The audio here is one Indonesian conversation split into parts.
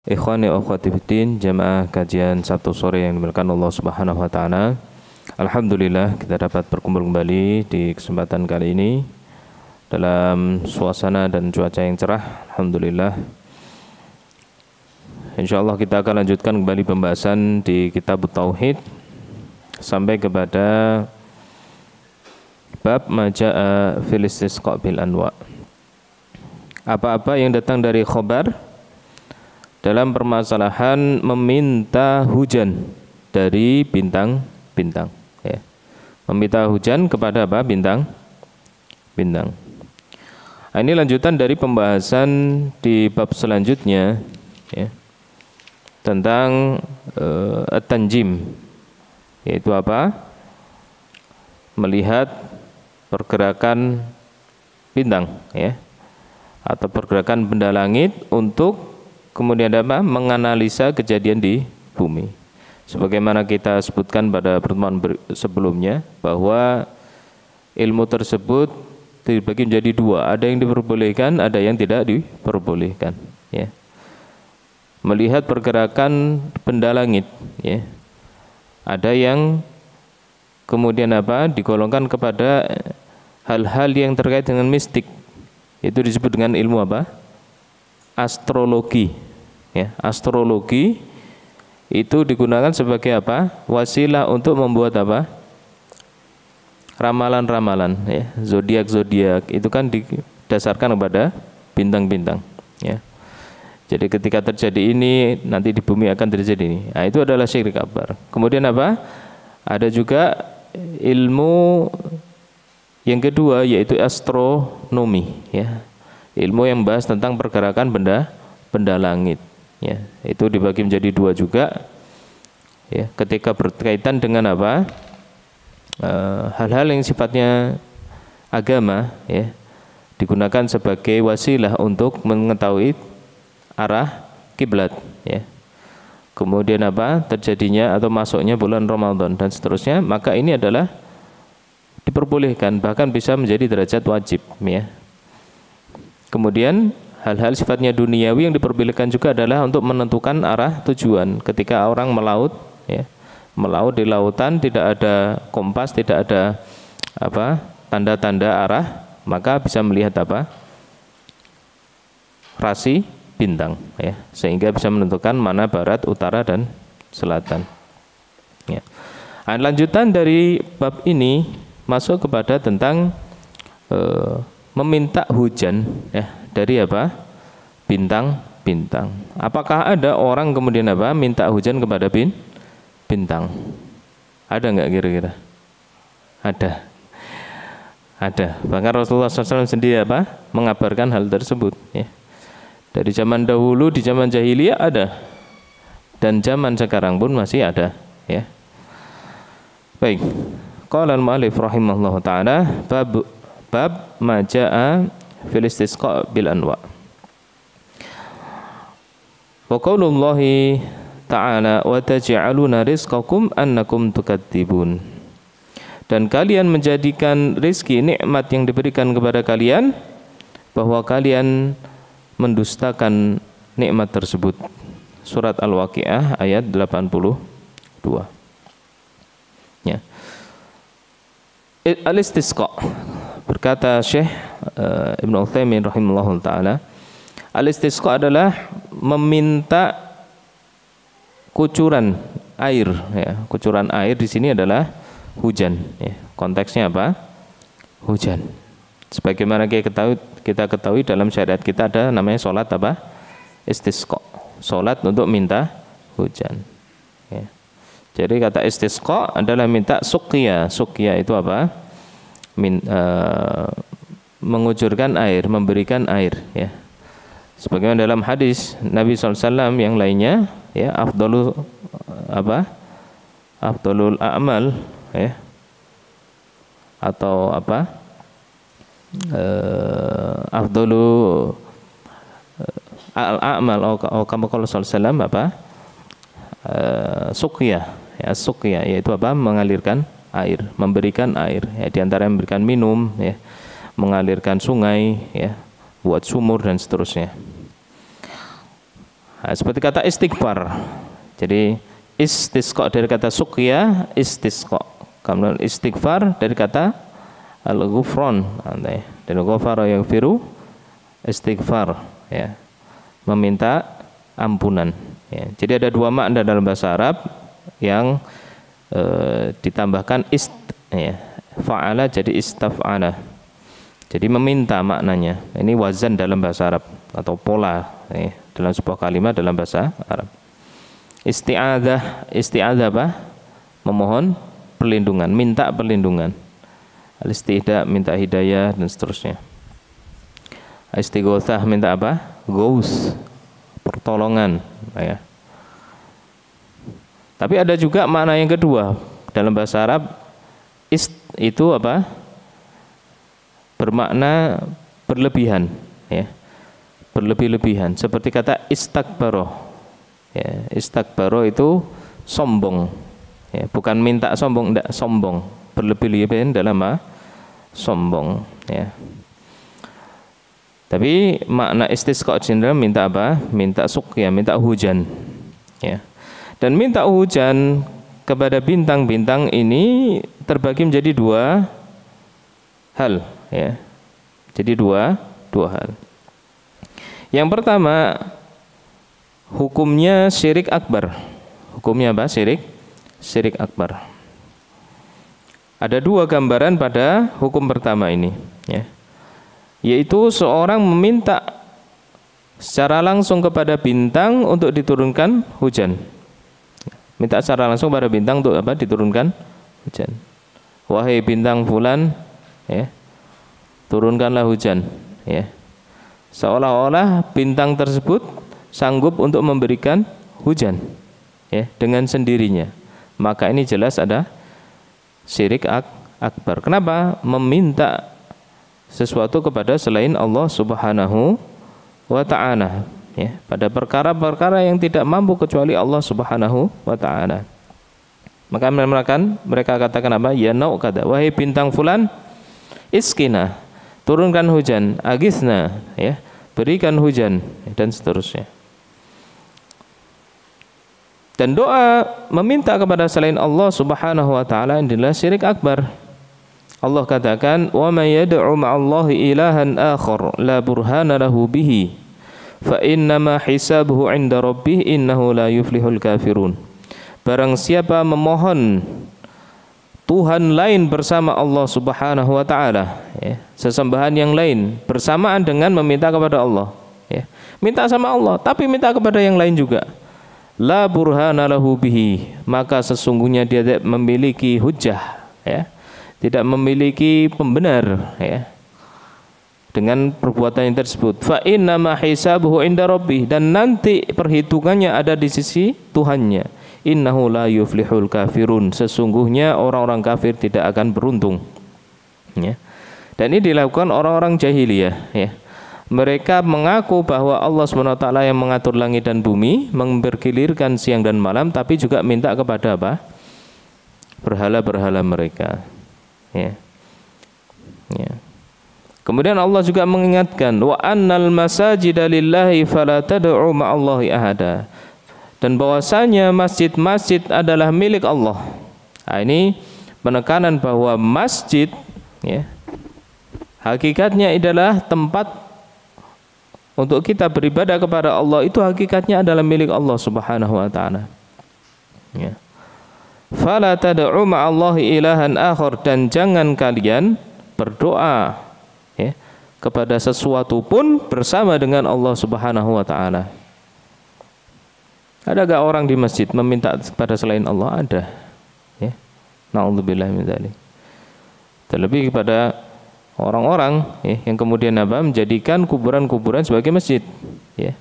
Ikhwani wa akhwati fiddin, jamaah kajian Sabtu sore yang dimuliakan Allah Subhanahu wa taala. Alhamdulillah kita dapat berkumpul kembali di kesempatan kali ini dalam suasana dan cuaca yang cerah. Alhamdulillah. Insyaallah kita akan lanjutkan kembali pembahasan di kitab Tauhid sampai kepada bab majaa fil istisqa bil anwa. Apa-apa yang datang dari khobar dalam permasalahan meminta hujan dari bintang-bintang, ya. Meminta hujan kepada apa? Bintang. Nah, ini lanjutan dari pembahasan di bab selanjutnya, ya, tentang at-tanjim, yaitu apa? Melihat pergerakan bintang, ya, atau pergerakan benda langit untuk kemudian apa? Menganalisa kejadian di bumi. Sebagaimana kita sebutkan pada pertemuan sebelumnya bahwa ilmu tersebut dibagi menjadi dua, ada yang diperbolehkan, ada yang tidak diperbolehkan, ya. Melihat pergerakan benda langit, ya. Ada yang kemudian apa? Digolongkan kepada hal-hal yang terkait dengan mistik. Itu disebut dengan ilmu apa? Astrologi, ya. Astrologi itu digunakan sebagai apa? Wasilah untuk membuat apa? Ramalan-ramalan, ya. Zodiak itu kan didasarkan kepada bintang-bintang, ya. Jadi ketika terjadi ini, nanti di bumi akan terjadi ini. Nah, itu adalah syirik akbar. Kemudian apa? Ada juga ilmu yang kedua, yaitu astronomi, ya. Ilmu yang membahas tentang pergerakan benda langit, ya. Itu dibagi menjadi dua juga, ya. Ketika berkaitan dengan apa? Hal-hal yang sifatnya agama, ya, digunakan sebagai wasilah untuk mengetahui arah kiblat, ya. Kemudian apa? Terjadinya atau masuknya bulan Ramadan dan seterusnya, maka ini adalah diperbolehkan, bahkan bisa menjadi derajat wajib, ya. Kemudian hal-hal sifatnya duniawi yang diperbolehkan juga adalah untuk menentukan arah tujuan. Ketika orang melaut, ya, melaut di lautan tidak ada kompas, tidak ada apa? Tanda-tanda arah, maka bisa melihat apa? Rasi bintang, ya, sehingga bisa menentukan mana barat, utara dan selatan, ya. Nah, lanjutan dari bab ini masuk kepada tentang meminta hujan, ya, dari apa? Bintang-bintang. Apakah ada orang kemudian apa? Minta hujan kepada bintang? Ada nggak kira-kira? Ada. Bahkan Rasulullah SAW sendiri apa? Mengabarkan hal tersebut, ya. Dari zaman dahulu, di zaman jahiliyah ada, dan zaman sekarang pun masih ada, ya. Baik. Qala al-mu'allif rahimahullahu ta'ala bab majaa fil istisqa bil anwa. Wa qaulullahi ta'ala wa taj'aluna rizqakum annakum tukadzibun. Dan kalian menjadikan rizki, nikmat yang diberikan kepada kalian, bahwa kalian mendustakan nikmat tersebut. Surat Al-Waqiah ayat 82. Ya. Al-istisqa, berkata Syekh Ibnu Utsaimin rahimahullah taala, al-istisqa adalah meminta kucuran air, ya. Kucuran air di sini adalah hujan, ya. Konteksnya apa? Hujan. Sebagaimana kita ketahui dalam syariat kita ada namanya salat apa? Istisqa. Salat untuk minta hujan, ya. Jadi kata istisqa adalah minta suqya. Suqya itu apa? Mengucurkan air, memberikan air, ya. Sebagaimana dalam hadis Nabi SAW yang lainnya, ya, afdalul apa? Afdalul a'mal, ya. Atau apa? Afdalu al-a'mal atau kama qala sallallahu apa? Suqya, ya, suqya yaitu apa? Mengalirkan air, memberikan air, ya, di antara memberikan minum, ya, mengalirkan sungai, ya, buat sumur dan seterusnya. Nah, seperti kata istighfar. Jadi istisqa dari kata suqya, istisqa. Kemudian istighfar dari kata al-ghufran. Dan ghafara yaghfiru, istighfar, ya, meminta ampunan, ya. Jadi ada dua makna dalam bahasa Arab yang ditambahkan ya, fa'ala jadi istaf'ala, jadi meminta maknanya. Ini wazan dalam bahasa Arab atau pola, ya, dalam sebuah kalimat dalam bahasa Arab. Isti'adzah, isti'adzah apa? Memohon perlindungan, minta perlindungan. Al-istihda minta hidayah dan seterusnya. Istighotsah minta apa? Ghaus, pertolongan, ya. Tapi ada juga makna yang kedua dalam bahasa Arab, itu apa? Bermakna berlebihan, ya. Berlebih-lebihan, seperti kata istakbaro. Ya, istakbaro itu sombong. Ya, bukan minta sombong, enggak, sombong. Berlebih-lebihan dalam apa? Sombong, ya. Tapi makna istisqa general minta apa? Minta suqya, minta hujan, ya. Dan minta hujan kepada bintang-bintang ini terbagi menjadi dua hal, ya. Jadi dua hal. Yang pertama, hukumnya syirik akbar. Hukumnya apa? Syirik akbar. Ada dua gambaran pada hukum pertama ini, ya. Yaitu seorang meminta secara langsung kepada bintang untuk diturunkan hujan. Minta secara langsung pada bintang untuk apa? Diturunkan hujan. Wahai bintang fulan, ya, turunkanlah hujan, ya. Seolah-olah bintang tersebut sanggup untuk memberikan hujan, ya, dengan sendirinya. Maka ini jelas ada syirik akbar. Kenapa? Meminta sesuatu kepada selain Allah Subhanahu wa ta'ala, ya, pada perkara-perkara yang tidak mampu kecuali Allah Subhanahu wa ta'ala. Maka mereka katakan apa? Ya nau, kata, wahai bintang fulan, iskina, turunkan hujan, agisna, ya, berikan hujan, dan seterusnya. Dan doa meminta kepada selain Allah Subhanahu wa ta'ala adalah syirik akbar. Allah katakan, wa may yad'u ma'allahi ilahan akhar la burhana lahu bihi fa innama hisabuhu 'inda rabbih innahu la yuflihul kafirun. Barang siapa memohon Tuhan lain bersama Allah Subhanahu wa ta'ala, ya, sesembahan yang lain bersamaan dengan meminta kepada Allah, ya. Minta sama Allah tapi minta kepada yang lain juga, la burhana lahu bihi, maka sesungguhnya dia tidak memiliki hujjah, ya, tidak memiliki pembenar, ya, dengan perbuatan yang tersebut. Fa inna ma hisabuhu inda rabbih, dan nanti perhitungannya ada di sisi Tuhannya. Innahu la yuflihul kafirun, sesungguhnya orang-orang kafir tidak akan beruntung, ya. Dan ini dilakukan orang-orang jahiliyah, ya. Mereka mengaku bahwa Allah SWT yang mengatur langit dan bumi, membergilirkan siang dan malam, tapi juga minta kepada apa? Berhala-berhala mereka, ya. Ya. Kemudian Allah juga mengingatkan, wa annal masajida lillahi fala tad'u ma'allahi ahada, dan bahwasanya masjid-masjid adalah milik Allah. Nah, ini penekanan bahwa masjid, ya, hakikatnya adalah tempat untuk kita beribadah kepada Allah, itu hakikatnya adalah milik Allah Subhanahu wa ta'ala, ya. Fala tad'u ma'allahi ilahan akhar, dan jangan kalian berdoa, ya, kepada sesuatu pun bersama dengan Allah Subhanahu wa ta'ala. Adakah orang di masjid meminta kepada selain Allah? Ada, ya. Na'udzubillah min dzalik. Terlebih kepada orang-orang, ya, yang kemudian apa? Menjadikan kuburan-kuburan sebagai masjid, ya.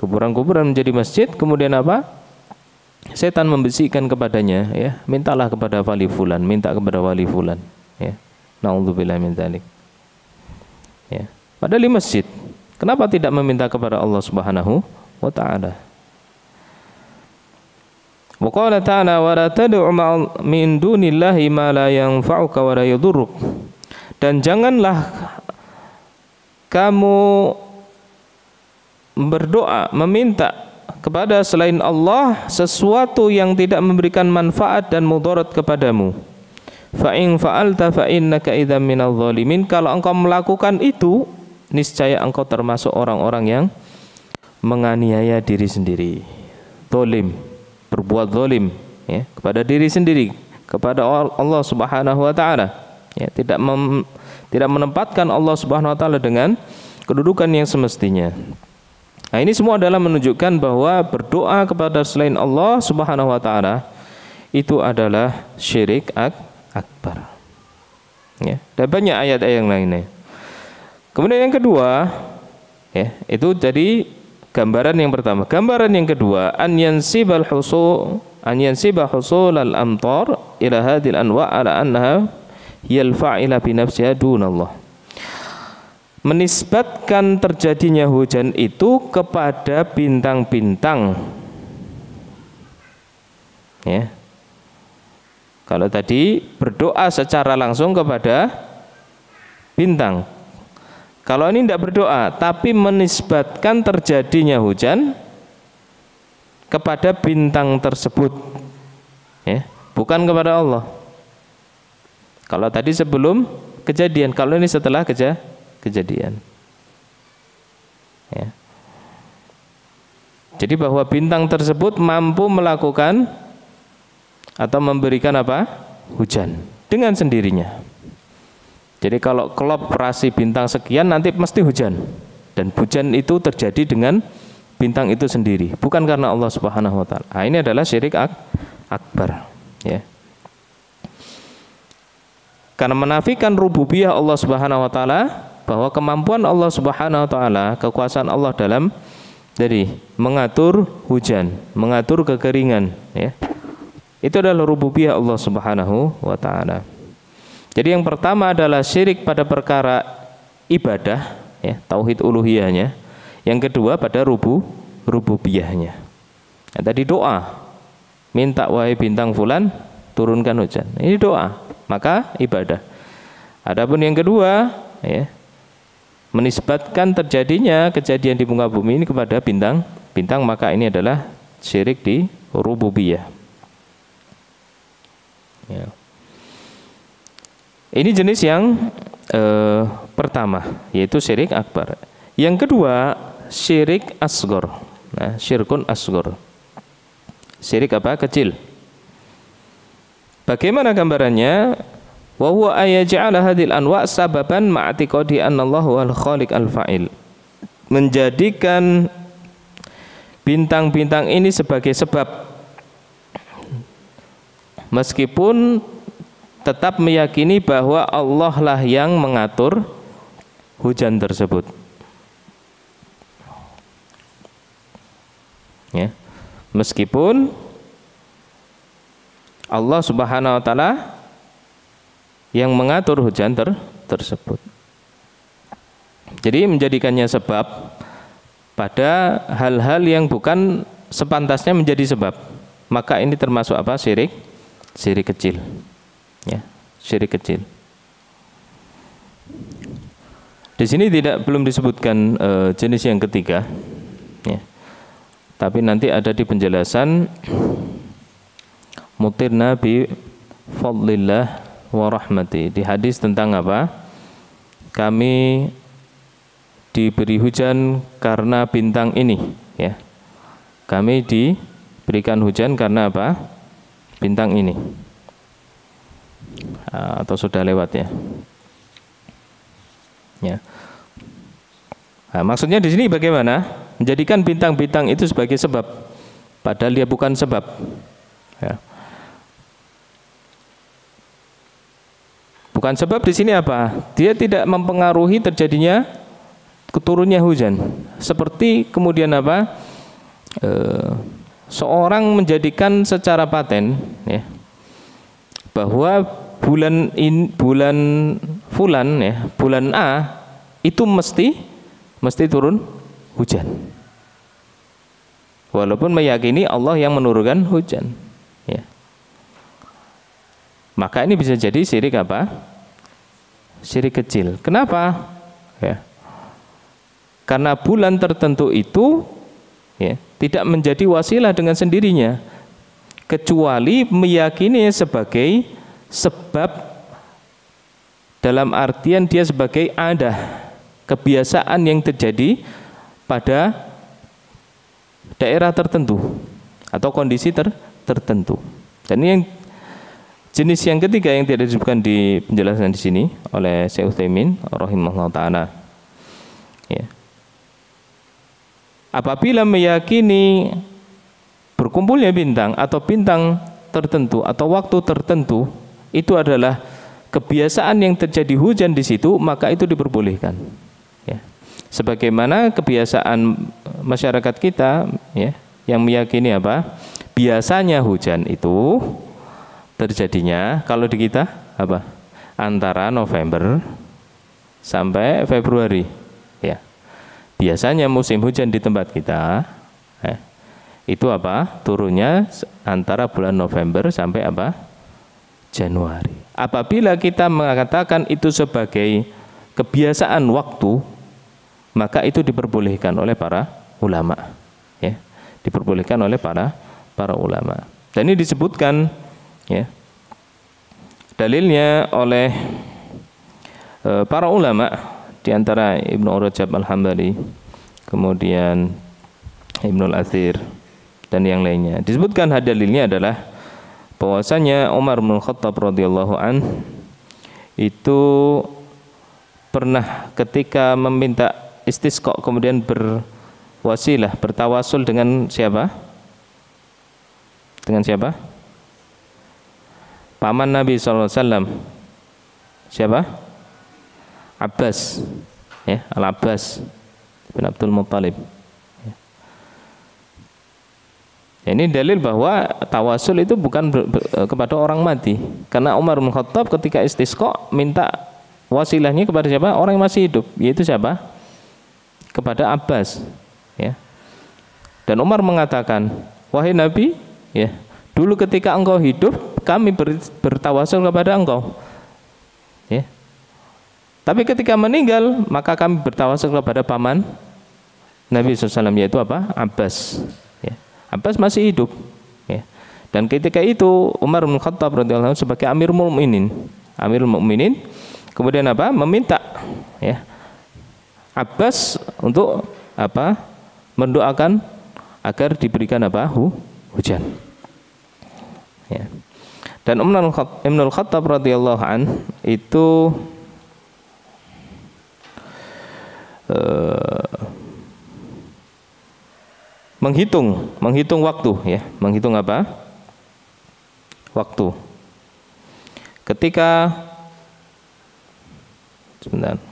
Kuburan-kuburan menjadi masjid, kemudian apa? Setan membisikkan kepadanya, ya, mintalah kepada wali fulan, minta kepada wali fulan, ya. Na'udzubillah min dzalik. Ya. Padahal di masjid, kenapa tidak meminta kepada Allah Subhanahu wa ta'ala? Wa qala ta'ala wa la tad'u min dunillahi ma la yanfa'uka wa la yadurruk, dan janganlah kamu berdoa, meminta kepada selain Allah sesuatu yang tidak memberikan manfaat dan mudarat kepadamu. Fa in fa'alta fa innaka idzam minadh dhalimin. Kalau engkau melakukan itu, niscaya engkau termasuk orang-orang yang menganiaya diri sendiri. Zalim, berbuat zalim, ya, kepada diri sendiri, kepada Allah Subhanahu wa taala. Ya, tidak menempatkan Allah Subhanahu wa taala dengan kedudukan yang semestinya. Nah, ini semua adalah menunjukkan bahwa berdoa kepada selain Allah Subhanahu wa taala itu adalah syirik akbar. Ya, dan banyak ayat-ayat yang lainnya. Kemudian yang kedua, ya, itu jadi gambaran yang pertama. Gambaran yang kedua, an yansiba husul al-amtar ila hadhil anwa' ala annaha hiyal fa'ila bi nafsiha dunallah. Menisbatkan terjadinya hujan itu kepada bintang-bintang. Ya. Kalau tadi berdoa secara langsung kepada bintang. Kalau ini tidak berdoa, tapi menisbatkan terjadinya hujan kepada bintang tersebut, ya, bukan kepada Allah. Kalau tadi sebelum kejadian, kalau ini setelah kejadian. Ya. Jadi bahwa bintang tersebut mampu melakukan atau memberikan apa? Hujan dengan sendirinya. Jadi kalau kelop rasi bintang sekian nanti mesti hujan, dan hujan itu terjadi dengan bintang itu sendiri, bukan karena Allah Subhanahu wa taala. Nah, ini adalah syirik akbar, ya. Karena menafikan rububiyah Allah Subhanahu wa taala, bahwa kemampuan Allah Subhanahu wa taala, kekuasaan Allah dalam dari mengatur hujan, mengatur kekeringan, ya. Itu adalah rububiyah Allah Subhanahu wa taala. Jadi yang pertama adalah syirik pada perkara ibadah, ya, tauhid uluhiyahnya. Yang kedua pada rububiyahnya. Nah, tadi doa, minta wahai bintang fulan turunkan hujan. Ini doa, maka ibadah. Adapun yang kedua, ya, menisbatkan terjadinya kejadian di muka bumi ini kepada bintang, maka ini adalah syirik di rububiyah. Ya. Ini jenis yang pertama, yaitu syirik akbar. Yang kedua, syirik asghar. Nah, syirkun asghar. Syirik apa? Kecil. Bagaimana gambarannya? Wa huwa ayaj'ala hadhil anwa' sababan ma'atiqadi annallahu wal khaliq al-fa'il. Menjadikan bintang-bintang ini sebagai sebab, meskipun tetap meyakini bahwa Allah lah yang mengatur hujan tersebut. Ya. Meskipun Allah Subhanahu wa taala yang mengatur hujan tersebut. Jadi menjadikannya sebab pada hal-hal yang bukan sepantasnya menjadi sebab. Maka ini termasuk apa? Syirik kecil. Ya, syirik kecil. Di sini belum disebutkan jenis yang ketiga, ya. Tapi nanti ada di penjelasan mutirna bi fadlillah wa rahmati, di hadis tentang apa? Kami diberi hujan karena bintang ini, ya. Kami diberikan hujan karena apa? Bintang ini. Atau sudah lewat, ya. Ya. Nah, maksudnya di sini bagaimana? Menjadikan bintang-bintang itu sebagai sebab, padahal dia bukan sebab. Ya. Bukan sebab di sini apa? Dia tidak mempengaruhi terjadinya keturunnya hujan. Seperti kemudian apa? Seorang menjadikan secara paten, ya, bahwa bulan fulan, ya, bulan A itu mesti turun hujan, walaupun meyakini Allah yang menurunkan hujan, ya. Maka ini bisa jadi syirik apa? Syirik kecil. Kenapa? Ya. Karena bulan tertentu itu ya, tidak menjadi wasilah dengan sendirinya, kecuali meyakini sebagai sebab, dalam artian dia sebagai adah, kebiasaan yang terjadi pada daerah tertentu atau kondisi tertentu. Dan yang jenis yang ketiga yang tidak disebutkan di penjelasan di sini oleh Syekh Utsaimin rahimahullah taala. Ya. Apabila meyakini berkumpulnya bintang atau bintang tertentu atau waktu tertentu itu adalah kebiasaan yang terjadi hujan di situ, maka itu diperbolehkan. Ya. Sebagaimana kebiasaan masyarakat kita, ya, yang meyakini apa? Biasanya hujan itu terjadinya kalau di kita apa? Antara November sampai Februari. Ya. Biasanya musim hujan di tempat kita itu apa? Turunnya antara bulan November sampai apa? Januari. Apabila kita mengatakan itu sebagai kebiasaan waktu, maka itu diperbolehkan oleh para ulama. Ya, diperbolehkan oleh para ulama. Dan ini disebutkan, ya, dalilnya oleh para ulama. Di antara Ibnu Rajab Al-Hambali, kemudian Ibnu Al-Athir dan yang lainnya. Disebutkan dalilnya adalah bahwasanya Umar bin Khattab radhiyallahu an itu pernah ketika meminta istisqa kemudian berwasilah, bertawasul dengan siapa? Dengan siapa? Paman Nabi sallallahu alaihi wasallam. Siapa? Abbas, ya, Al-Abbas bin Abdul Muttalib. Ya. Ini dalil bahwa tawasul itu bukan kepada orang mati. Karena Umar bin Khattab ketika istisqa minta wasilahnya kepada siapa? Orang yang masih hidup, yaitu siapa? Kepada Abbas. Ya. Dan Umar mengatakan, wahai Nabi, ya, dulu ketika engkau hidup kami bertawasul kepada engkau. Ya. Tapi ketika meninggal, maka kami bertawasul kepada paman Nabi SAW, yaitu apa? Abbas. Ya. Abbas masih hidup. Ya. Dan ketika itu Umar bin Khattab radhiyallahu anhu sebagai Amirul Mukminin, kemudian apa? Meminta, ya, Abbas untuk apa? Mendoakan agar diberikan apa? Hujan. Ya. Dan Ibnu Khattab radhiyallahu anhu itu menghitung waktu, ya, menghitung apa? Waktu. Ketika sebentar.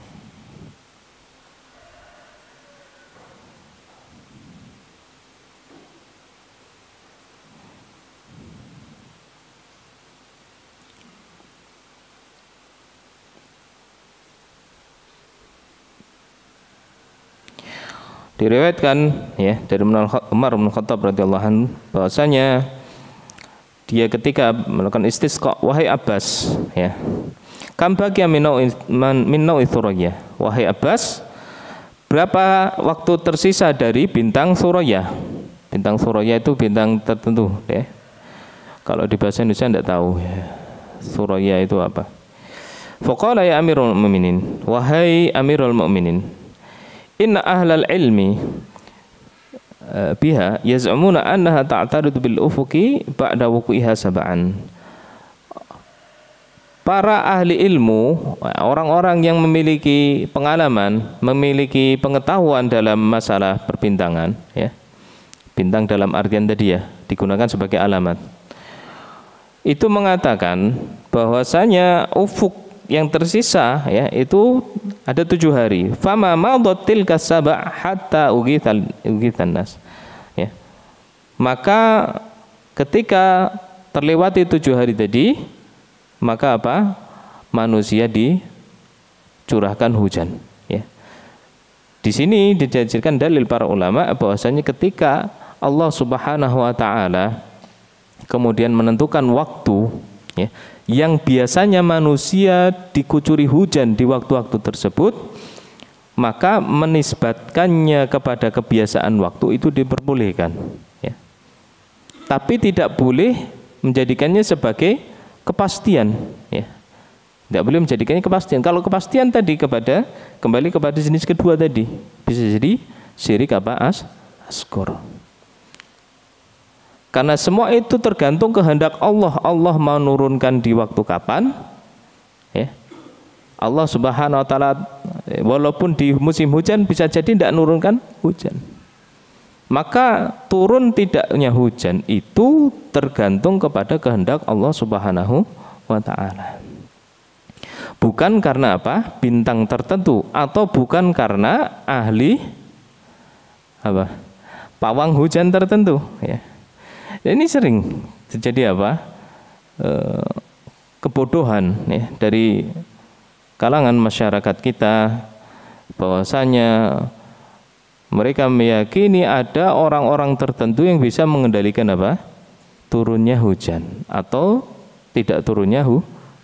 Diriwayatkan, ya, dari Umar bin Khattab radhiyallahu anhu bahwasanya dia ketika melakukan istisqa, wahai Abbas, ya, kam baqiya min nau'i thuraya, wahai Abbas, berapa waktu tersisa dari bintang Suraya? Bintang Suraya itu bintang tertentu, ya. Kalau di bahasa Indonesia tidak tahu, ya, Suraya itu apa. Faqala ya Amirul Mukminin, wahai Amirul Mukminin, inna ahlal ilmi biha yaz'umuna annaha ta'taridu bil ufuqi ba'da wuqiha sab'an. Para ahli ilmu, orang-orang yang memiliki pengalaman, memiliki pengetahuan dalam masalah perbintangan, ya. Bintang dalam artian tadi, ya, digunakan sebagai alamat. Itu mengatakan bahwasanya ufuk yang tersisa, ya, itu ada 7 hari. Fama madat tilka sab' hatta ughithan nas. Ya. Maka ketika terlewati 7 hari tadi, maka apa? Manusia dicurahkan hujan, ya. Di sini dijadikan dalil para ulama bahwasanya ketika Allah Subhanahu wa taala kemudian menentukan waktu, ya, yang biasanya manusia dikucuri hujan di waktu-waktu tersebut, maka menisbatkannya kepada kebiasaan waktu itu diperbolehkan, ya. Tapi tidak boleh menjadikannya sebagai kepastian, ya. Tidak boleh menjadikannya kepastian. Kalau kepastian tadi kembali kepada jenis kedua tadi, bisa jadi syirik asghar. Karena semua itu tergantung kehendak Allah. Allah mau nurunkan di waktu kapan, ya. Allah Subhanahu wa taala walaupun di musim hujan bisa jadi tidak nurunkan hujan. Maka turun tidaknya hujan itu tergantung kepada kehendak Allah Subhanahu wa taala. Bukan karena apa? Bintang tertentu, atau bukan karena ahli apa? Pawang hujan tertentu, ya. Ini sering terjadi apa? Kebodohan, ya, dari kalangan masyarakat kita, bahwasanya mereka meyakini ada orang-orang tertentu yang bisa mengendalikan apa? Turunnya hujan atau tidak turunnya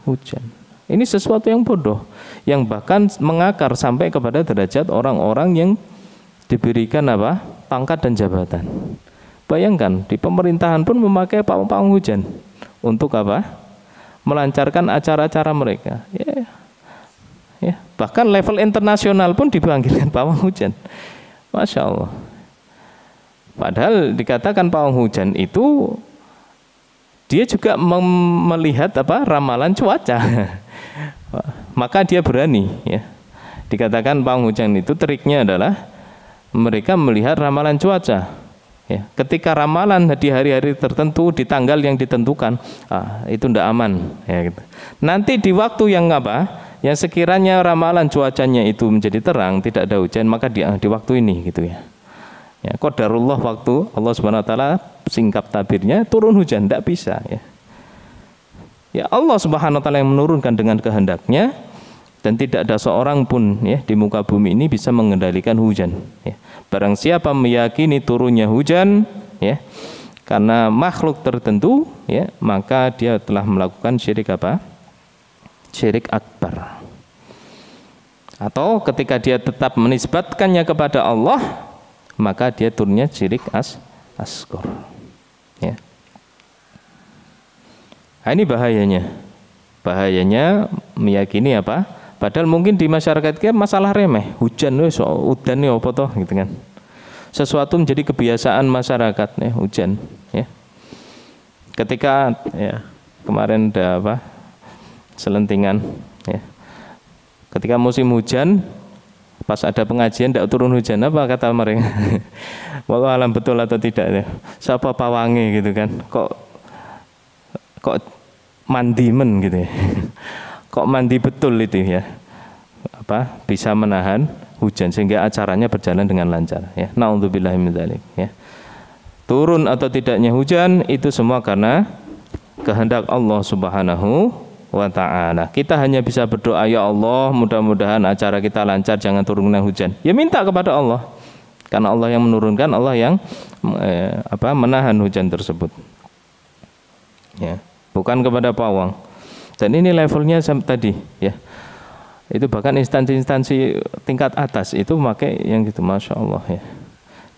hujan. Ini sesuatu yang bodoh, yang bahkan mengakar sampai kepada derajat orang-orang yang diberikan apa? Pangkat dan jabatan. Bayangkan di pemerintahan pun memakai pawang hujan untuk apa? Melancarkan acara-acara mereka. Ya. Bahkan level internasional pun dipanggilkan pawang hujan. Masya Allah. Padahal dikatakan pawang hujan itu dia juga melihat apa? Ramalan cuaca. Maka dia berani, ya. Dikatakan pawang hujan itu triknya adalah mereka melihat ramalan cuaca. Ya, ketika ramalan di hari-hari tertentu di tanggal yang ditentukan, itu tidak aman, ya, gitu. Nanti di waktu yang apa, yang sekiranya ramalan cuacanya itu menjadi terang, tidak ada hujan, maka di waktu ini, gitu ya. Ya, qadarullah, waktu Allah Subhanahu wa taala singkat tabirnya turun hujan, tidak bisa, ya. Ya, Allah Subhanahu wa taala yang menurunkan dengan kehendaknya, dan tidak ada seorang pun, ya, di muka bumi ini bisa mengendalikan hujan, ya. Barang siapa meyakini turunnya hujan, ya, karena makhluk tertentu, ya, maka dia telah melakukan syirik apa? Syirik akbar. Atau ketika dia tetap menisbatkannya kepada Allah, maka dia turunnya syirik asghar. Ya. Nah, ini bahayanya. Bahayanya meyakini apa? Padahal mungkin di masyarakat kita masalah remeh, hujan udan apa toh, gitu kan. Sesuatu menjadi kebiasaan masyarakat, ya, hujan, ya. Ketika, ya, kemarin ada apa? Selentingan, ya. Ketika musim hujan, pas ada pengajian tidak turun hujan, apa kata mereka? Wallahu alam betul atau tidak, ya. Siapa pawange gitu kan? Kok mandimen gitu ya. Kok mandi betul itu, ya, apa bisa menahan hujan sehingga acaranya berjalan dengan lancar, ya. Naudzubillahi min dzalik, ya. Turun atau tidaknya hujan itu semua karena kehendak Allah Subhanahu wa taala. Kita hanya bisa berdoa, ya Allah, mudah-mudahan acara kita lancar, jangan turunnya hujan. Ya minta kepada Allah. Karena Allah yang menurunkan, Allah yang menahan hujan tersebut. Ya, bukan kepada pawang. Dan ini levelnya tadi, ya. Itu bahkan instansi-instansi tingkat atas itu pakai yang gitu, masya Allah, ya.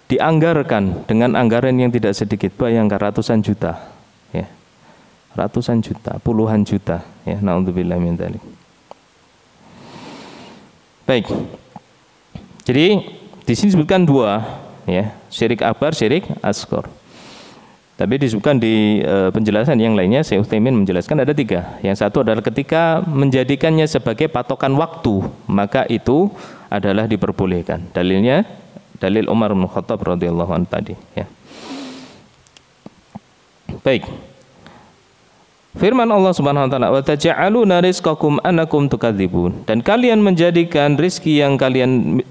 Dianggarkan dengan anggaran yang tidak sedikit, bayangkan ratusan juta, ya. Ratusan juta, puluhan juta, ya. Naudzubillah min dzalik. Baik. Jadi di sini disebutkan dua, ya, syirik akbar, syirik asghar. Tapi disebutkan di penjelasan yang lainnya, Syekh Utsaimin menjelaskan ada tiga. Yang satu adalah ketika menjadikannya sebagai patokan waktu, maka itu adalah diperbolehkan. Dalilnya dalil Umar bin Khattab radhiyallahu anhu tadi, ya. Baik. Firman Allah Subhanahu wa taala, "Wa taj'aluna rizqakum annakum tukadzibun." Dan kalian menjadikan rizki yang kalian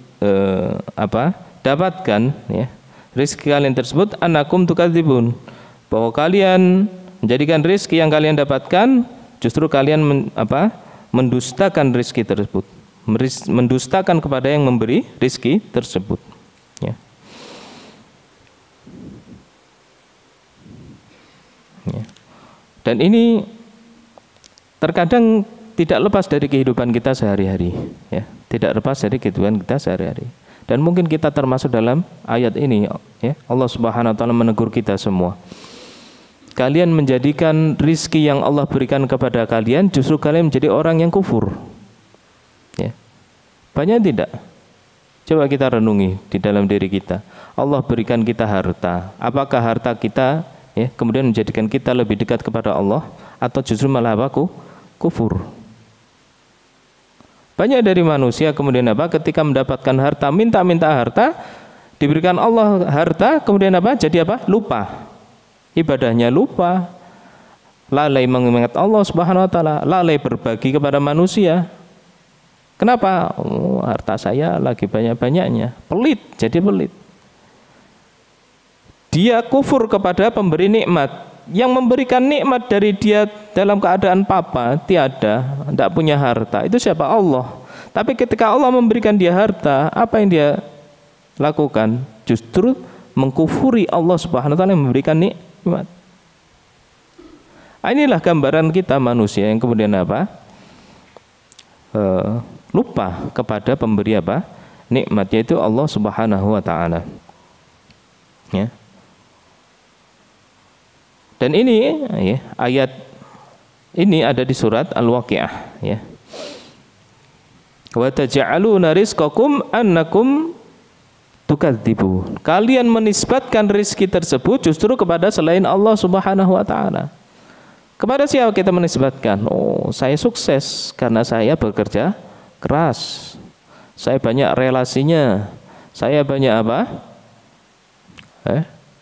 dapatkan, ya. Rizki kalian tersebut annakum tukadzibun. Bahwa kalian menjadikan rizki yang kalian dapatkan, justru kalian mendustakan rizki tersebut, mendustakan kepada yang memberi rizki tersebut, ya. Ya. Dan ini terkadang tidak lepas dari kehidupan kita sehari-hari, ya. tidak lepas dari kehidupan kita sehari-hari. Dan mungkin kita termasuk dalam ayat ini, ya. Allah Subhanahu wa taala menegur kita semua. Kalian menjadikan rizki yang Allah berikan kepada kalian, justru kalian menjadi orang yang kufur. Ya. Banyak tidak? Coba kita renungi di dalam diri kita. Allah berikan kita harta. Apakah harta kita, ya, kemudian menjadikan kita lebih dekat kepada Allah, atau justru malah apa? Kufur. Banyak dari manusia kemudian apa? Ketika mendapatkan harta, minta harta, diberikan Allah harta, kemudian apa? Jadi apa? Lupa. Ibadahnya lupa. Lalai mengingat Allah Subhanahu wa taala, lalai berbagi kepada manusia. Kenapa? Oh, harta saya lagi banyak-banyaknya. Pelit, jadi pelit. Dia kufur kepada pemberi nikmat. Yang memberikan nikmat dari dia dalam keadaan papa, tiada, tidak punya harta. Itu siapa? Allah. Tapi ketika Allah memberikan dia harta, apa yang dia lakukan? Justru mengkufuri Allah Subhanahu wa taala yang memberikan nikmat. Inilah gambaran kita manusia yang kemudian apa? Lupa kepada pemberi apa? Nikmat, yaitu Allah Subhanahu wa taala. Ya. Dan ini, ya, ayat ini ada di surat Al-Waqiah, ya. Wa taj'aluna rizqakum annakum tukadzibun. Kalian menisbatkan rezeki tersebut justru kepada selain Allah Subhanahu wa taala. Kepada siapa kita menisbatkan? Oh, saya sukses karena saya bekerja keras. Saya banyak relasinya. Saya banyak apa?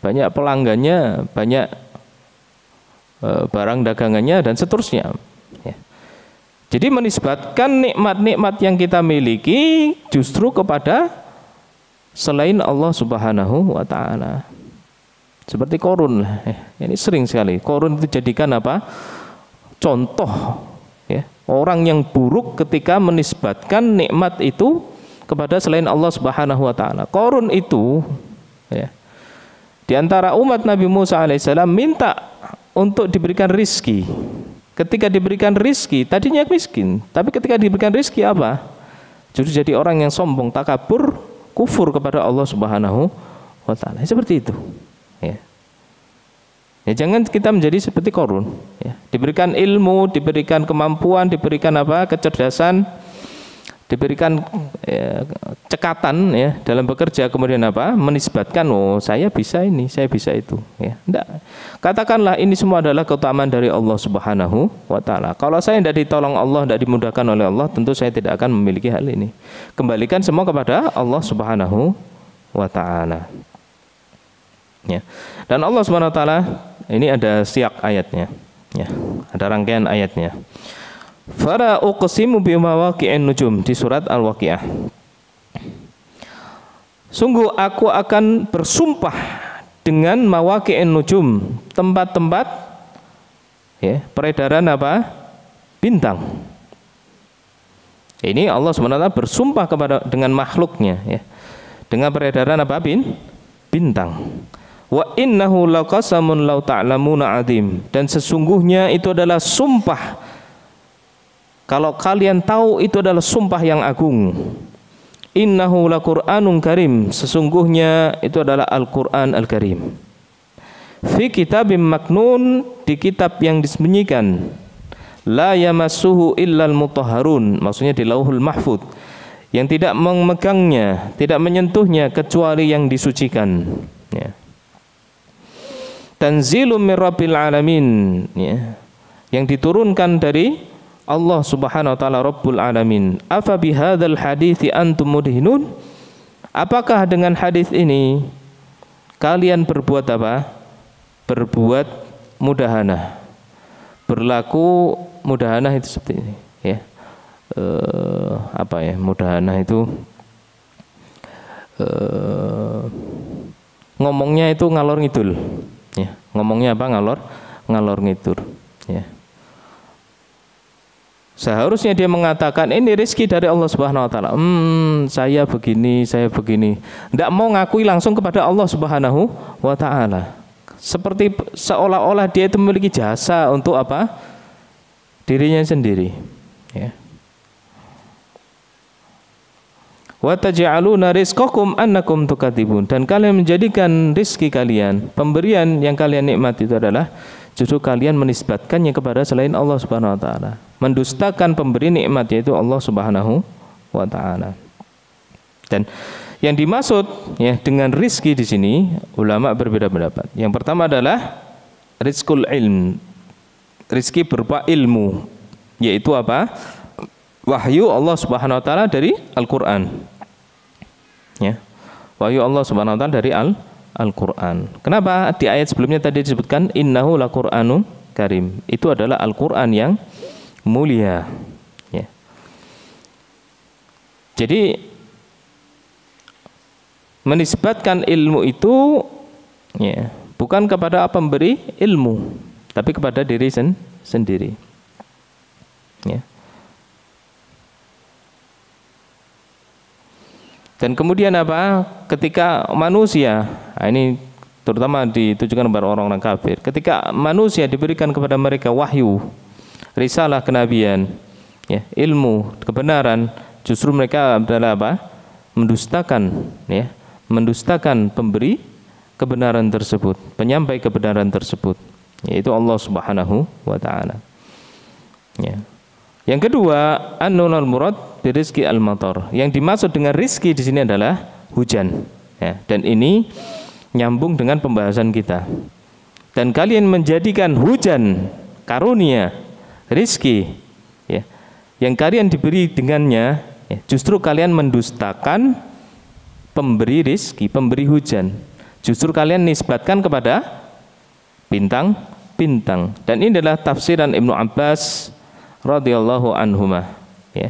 Banyak pelanggannya, banyak barang dagangannya, dan seterusnya, ya. Jadi menisbatkan nikmat-nikmat yang kita miliki justru kepada selain Allah Subhanahu wa taala. Seperti Qarun, ini sering sekali Qarun itu jadikan apa? Contoh, ya, orang yang buruk ketika menisbatkan nikmat itu kepada selain Allah Subhanahu wa taala. Qarun itu, ya, di antara umat Nabi Musa alaihissalam minta untuk diberikan rizki. Ketika diberikan rizki, tadinya miskin, tapi ketika diberikan rizki apa? Justru jadi orang yang sombong, takabur, kufur kepada Allah Subhanahu wa taala. Seperti itu, ya. Ya, jangan kita menjadi seperti Qarun, ya. Diberikan ilmu, diberikan kemampuan, diberikan apa? Kecerdasan, diberikan, ya, cekatan, ya, dalam bekerja, kemudian apa? Menisbatkan, oh saya bisa ini, saya bisa itu, ya. Enggak. Katakanlah ini semua adalah keutamaan dari Allah Subhanahu wa taala. Kalau saya tidak ditolong Allah, tidak dimudahkan oleh Allah, tentu saya tidak akan memiliki hal ini. Kembalikan semua kepada Allah Subhanahu wa taala. Ya. Dan Allah Subhanahu wa taala ini ada siyak ayatnya, ya. Ada rangkaian ayatnya. Fala uqsimu bimawaqi'in nujum, di surat Al-Waqiah. Sungguh aku akan bersumpah dengan mawaqi'in nujum, tempat-tempat, ya, peredaran apa? Bintang. Ini Allah SWT bersumpah dengan makhluknya, ya, dengan peredaran apa? Bintang. Wa innahu laqasamun law ta'lamuna 'adzim, dan sesungguhnya itu adalah sumpah, kalau kalian tahu itu adalah sumpah yang agung. Innahu laqur'anun karim, sesungguhnya itu adalah Al-Qur'an Al-Karim. Fi kitabim maknun, di kitab yang disembunyikan. La yamassuhu illal mutahharun, maksudnya di Lauhul Mahfuz, yang tidak memegangnya, tidak menyentuhnya kecuali yang disucikan, ya. Tanzilum mir rabbil alamin, ya, yang diturunkan dari Allah Subhanahu wa taala Rabbul Alamin. Afa bihadzal hadithi antum mudhinun? Apakah dengan hadis ini kalian berbuat apa? Berbuat mudahana. Berlaku mudahana itu seperti ini, ya. Apa ya? Mudahana itu ngomongnya itu ngalor ngidul, ya. Ngomongnya apa? Ngalor ngidul, ya. Seharusnya dia mengatakan ini rezeki dari Allah Subhanahu wa taala. Saya begini, saya begini. Tidak mau ngakui langsung kepada Allah Subhanahu wa taala. Seperti seolah-olah dia itu memiliki jasa untuk apa? Dirinya sendiri, ya. Wa taj'aluna rizqakum annakum tukadzibun, dan kalian menjadikan rizki kalian, pemberian yang kalian nikmati itu adalah justru kalian menisbatkannya kepada selain Allah Subhanahu wa taala. Mendustakan pemberi nikmat yaitu Allah Subhanahu wa taala. Dan yang dimaksud ya dengan rizki di sini ulama berbeda pendapat. Yang pertama adalah rizqul ilm. Rizki berupa ilmu, yaitu apa? Wahyu Allah Subhanahu wa taala dari Al-Qur'an. Ya. Wahyu Allah Subhanahu wa taala dari Al-Qur'an. Kenapa di ayat sebelumnya tadi disebutkan innahu laqur'anun karim? Itu adalah Al-Qur'an yang mulia. Ya. Jadi menisbatkan ilmu itu ya, bukan kepada pemberi ilmu, tapi kepada diri sendiri. Ya. Dan kemudian apa? Ketika manusia, nah ini terutama ditujukan kepada orang-orang kafir, ketika manusia diberikan kepada mereka wahyu, risalah kenabian, ya, ilmu, kebenaran, justru mereka adalah apa? Mendustakan, ya, mendustakan pemberi kebenaran tersebut, penyampai kebenaran tersebut, yaitu Allah Subhanahu wa taala. Ya. Yang kedua, an-nunul murad birizqi al-matar. Yang dimaksud dengan rizki di sini adalah hujan. Ya, dan ini nyambung dengan pembahasan kita. Dan kalian menjadikan hujan karunia, rizki, ya, yang kalian diberi dengannya, ya, justru kalian mendustakan pemberi rizki, pemberi hujan. Justru kalian nisbatkan kepada bintang-bintang. Dan ini adalah tafsiran Ibnu Abbas radhiyallahu anhuma, ya.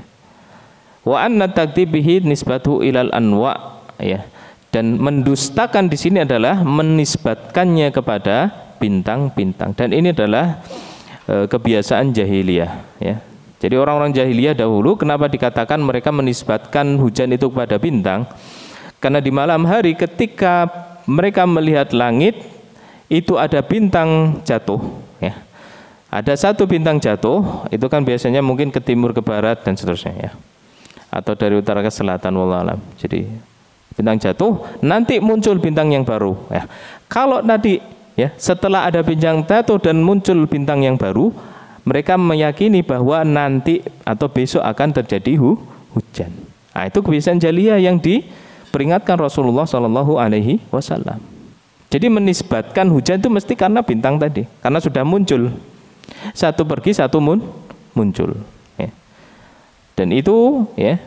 Wa anna takdzibihi nisbatu ilal anwa, ya. Dan mendustakan di sini adalah menisbatkannya kepada bintang-bintang. Dan ini adalah kebiasaan jahiliyah, ya. Jadi orang-orang jahiliyah dahulu kenapa dikatakan mereka menisbatkan hujan itu kepada bintang? Karena di malam hari ketika mereka melihat langit itu ada bintang jatuh, ya. Ada satu bintang jatuh, itu kan biasanya mungkin ke timur, ke barat, dan seterusnya, ya. Atau dari utara ke selatan, wallahu alam. Jadi bintang jatuh, nanti muncul bintang yang baru, ya. Kalau tadi, ya, setelah ada bintang jatuh dan muncul bintang yang baru, mereka meyakini bahwa nanti atau besok akan terjadi hujan. Nah, itu kebiasaan jahiliyah yang diperingatkan Rasulullah SAW. Jadi menisbatkan hujan itu mesti karena bintang tadi, karena sudah muncul. Satu pergi, satu muncul, ya. Dan itu, ya,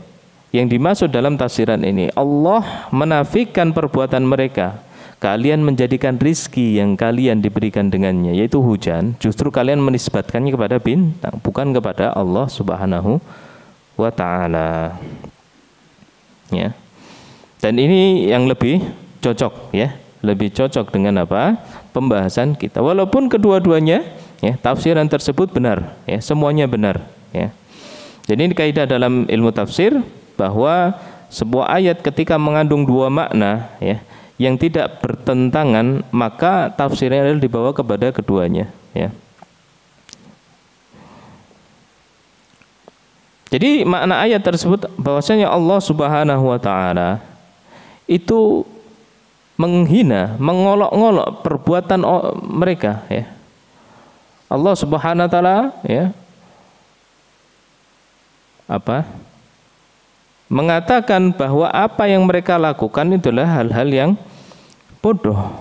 yang dimaksud dalam tafsiran ini, Allah menafikan perbuatan mereka. Kalian menjadikan rizki yang kalian diberikan dengannya, yaitu hujan, justru kalian menisbatkannya kepada bintang, bukan kepada Allah Subhanahu wa ta'ala, ya. Dan ini yang lebih cocok, ya, lebih cocok dengan apa? Pembahasan kita. Walaupun kedua-duanya, ya, tafsiran tersebut benar, ya, semuanya benar, ya. Jadi ini kaidah dalam ilmu tafsir bahwa sebuah ayat ketika mengandung dua makna, ya, yang tidak bertentangan, maka tafsirnya adalah dibawa kepada keduanya, ya. Jadi makna ayat tersebut bahwasanya Allah Subhanahu wa taala itu menghina, mengolok-ngolok perbuatan mereka, ya. Allah Subhanahu wa taala, ya, apa? Mengatakan bahwa apa yang mereka lakukan itulah hal-hal yang bodoh,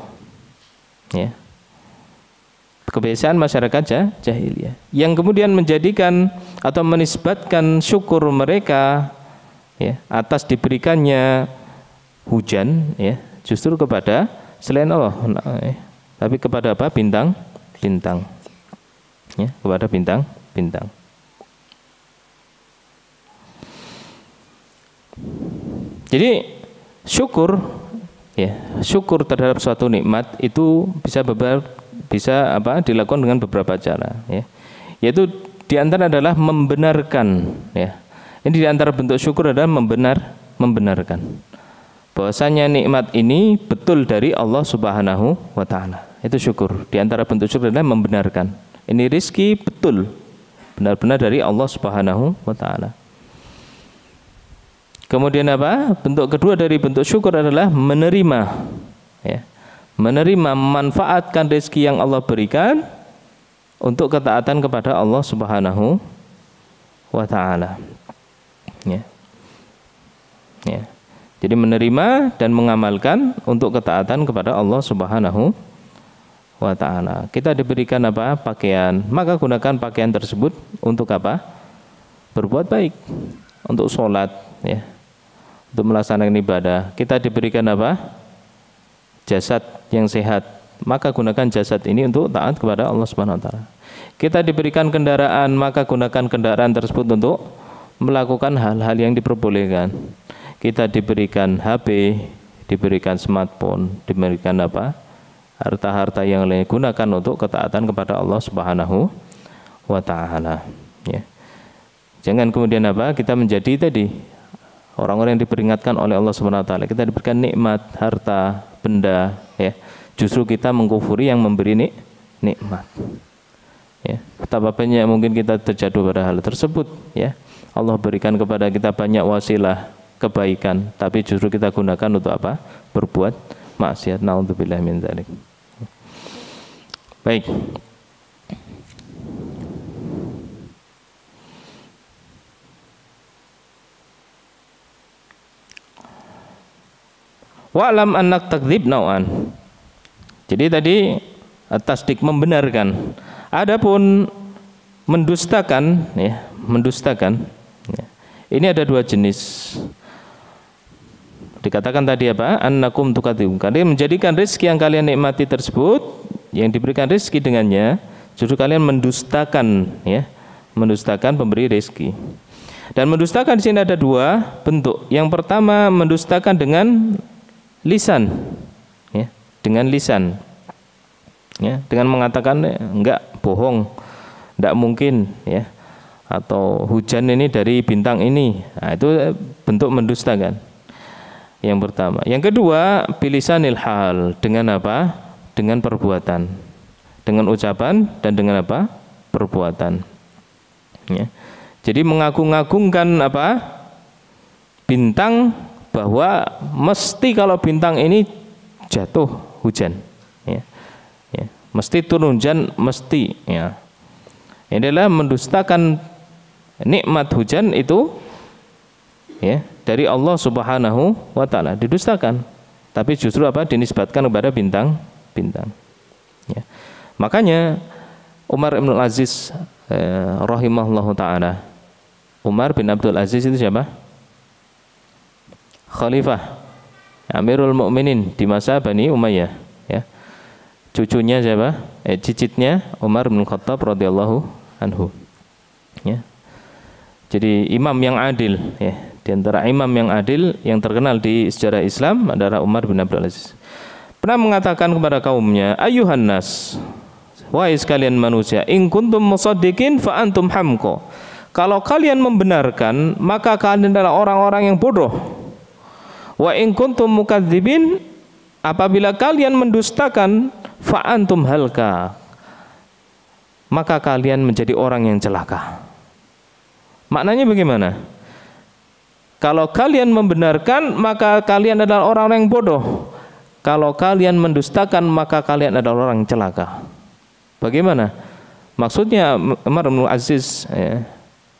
ya. Kebiasaan masyarakat jahiliyah yang kemudian menjadikan atau menisbatkan syukur mereka, ya, atas diberikannya hujan, ya, justru kepada selain Allah, tapi kepada apa? Bintang, ya, kepada bintang. Jadi syukur, ya, syukur terhadap suatu nikmat itu bisa dilakukan dengan beberapa cara, ya. Yaitu diantara adalah membenarkan, ya. Ini diantara bentuk syukur adalah membenarkan bahwasanya nikmat ini betul dari Allah Subhanahu wa taala. Itu syukur. Diantara bentuk syukur adalah membenarkan. Ini rizki betul, benar-benar dari Allah Subhanahu wa taala. Kemudian apa? Bentuk kedua dari bentuk syukur adalah menerima, ya. Menerima, memanfaatkan rezeki yang Allah berikan untuk ketaatan kepada Allah Subhanahu wa taala. Ya. Ya. Jadi menerima dan mengamalkan untuk ketaatan kepada Allah Subhanahu wa taala. Kita diberikan apa? Pakaian, maka gunakan pakaian tersebut untuk apa? Berbuat baik, untuk sholat, ya, untuk melaksanakan ibadah. Kita diberikan apa? Jasad yang sehat, maka gunakan jasad ini untuk taat kepada Allah Subhanahu wa taala. Kita diberikan kendaraan, maka gunakan kendaraan tersebut untuk melakukan hal-hal yang diperbolehkan. Kita diberikan HP, diberikan smartphone, diberikan apa? Harta-harta yang lain, gunakan untuk ketaatan kepada Allah Subhanahu wa taala, ya. Jangan kemudian apa? Kita menjadi tadi orang-orang yang diperingatkan oleh Allah Subhanahu wa taala. Kita diberikan nikmat, harta, benda, ya. Justru kita mengkufuri yang memberi nikmat. Ya, betapa banyak mungkin kita terjatuh pada hal tersebut, ya. Allah berikan kepada kita banyak wasilah kebaikan, tapi justru kita gunakan untuk apa? Berbuat maksiat. Naudzubillah min dzalik. Baik. Wa'lam annak takdzib nau'an. Jadi tadi tasdik membenarkan. Adapun mendustakan, ya, mendustakan, ya. Ini ada dua jenis. Dikatakan tadi apa? Annakum tukadzibun. Kalian menjadikan rezeki yang kalian nikmati tersebut, yang diberikan rezeki dengannya, justru kalian mendustakan, ya, mendustakan pemberi rezeki. Dan mendustakan di sini ada dua bentuk. Yang pertama mendustakan dengan lisan, ya, dengan lisan, ya, dengan mengatakan enggak, bohong, enggak mungkin, ya, atau hujan ini dari bintang ini. Nah, itu bentuk mendustakan. Yang pertama. Yang kedua, bilisanil hal, dengan apa? Dengan perbuatan, dengan ucapan dan dengan apa? Perbuatan. Ya. Jadi mengagung-agungkan apa? Bintang, bahwa mesti kalau bintang ini jatuh hujan, ya. Ya. Mesti turun hujan, mesti, ya. Ini adalah mendustakan nikmat hujan itu, ya, dari Allah Subhanahu wa taala, didustakan. Tapi justru apa? Dinisbatkan kepada bintang-bintang. Ya. Makanya Umar bin Aziz rahimahullahu taala, Umar bin Abdul Aziz itu siapa? Khalifah Amirul Mukminin di masa Bani Umayyah, ya. Cucunya siapa? Cicitnya Umar bin Khattab radhiyallahu anhu, ya. Jadi imam yang adil, ya. Di antara imam yang adil yang terkenal di sejarah Islam adalah Umar bin Abdul Aziz. Pernah mengatakan kepada kaumnya, ayuhan nas, wahai sekalian manusia, in kuntum musaddiqin fa antum hamqa. Kalau kalian membenarkan, maka kalian adalah orang-orang yang bodoh. Wa in kuntum mukadzibin, apabila kalian mendustakan, fa antum halka, maka kalian menjadi orang yang celaka. Maknanya bagaimana? Kalau kalian membenarkan, maka kalian adalah orang yang bodoh. Kalau kalian mendustakan, maka kalian adalah orang yang celaka. Bagaimana? Maksudnya Umar bin Aziz, ya,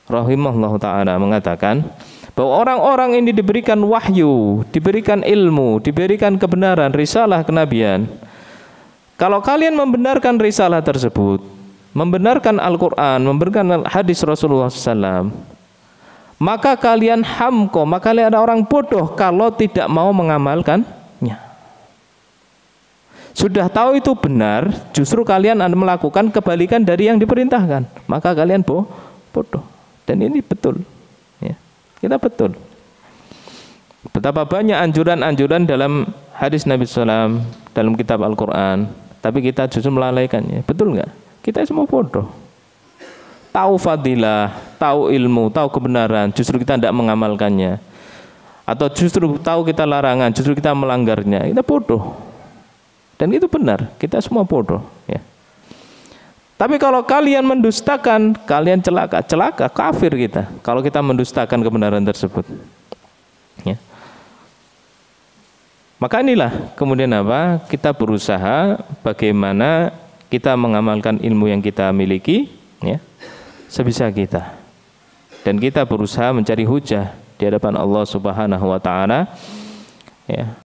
rahimahullahu ta'ala mengatakan bahwa orang-orang ini diberikan wahyu, diberikan ilmu, diberikan kebenaran, risalah kenabian. Kalau kalian membenarkan risalah tersebut, membenarkan Al-Quran, membenarkan hadis Rasulullah SAW, maka kalian hamko, maka kalian ada orang bodoh kalau tidak mau mengamalkannya. Sudah tahu itu benar, justru kalian melakukan kebalikan dari yang diperintahkan, maka kalian bodoh. Dan ini betul, ya. Kita betul. Betapa banyak anjuran-anjuran dalam hadis Nabi SAW, dalam kitab Al-Quran, tapi kita justru melalaikannya. Betul nggak? Kita semua bodoh. Tahu fadilah, tahu ilmu, tahu kebenaran, justru kita tidak mengamalkannya. Atau justru tahu kita larangan, justru kita melanggarnya. Kita bodoh. Dan itu benar, kita semua bodoh, ya. Tapi kalau kalian mendustakan, kalian celaka, kafir kita. Kalau kita mendustakan kebenaran tersebut. Ya. Maka inilah kemudian apa? Kita berusaha bagaimana kita mengamalkan ilmu yang kita miliki, ya, sebisa kita. Dan kita berusaha mencari hujah di hadapan Allah Subhanahu wa taala, ya.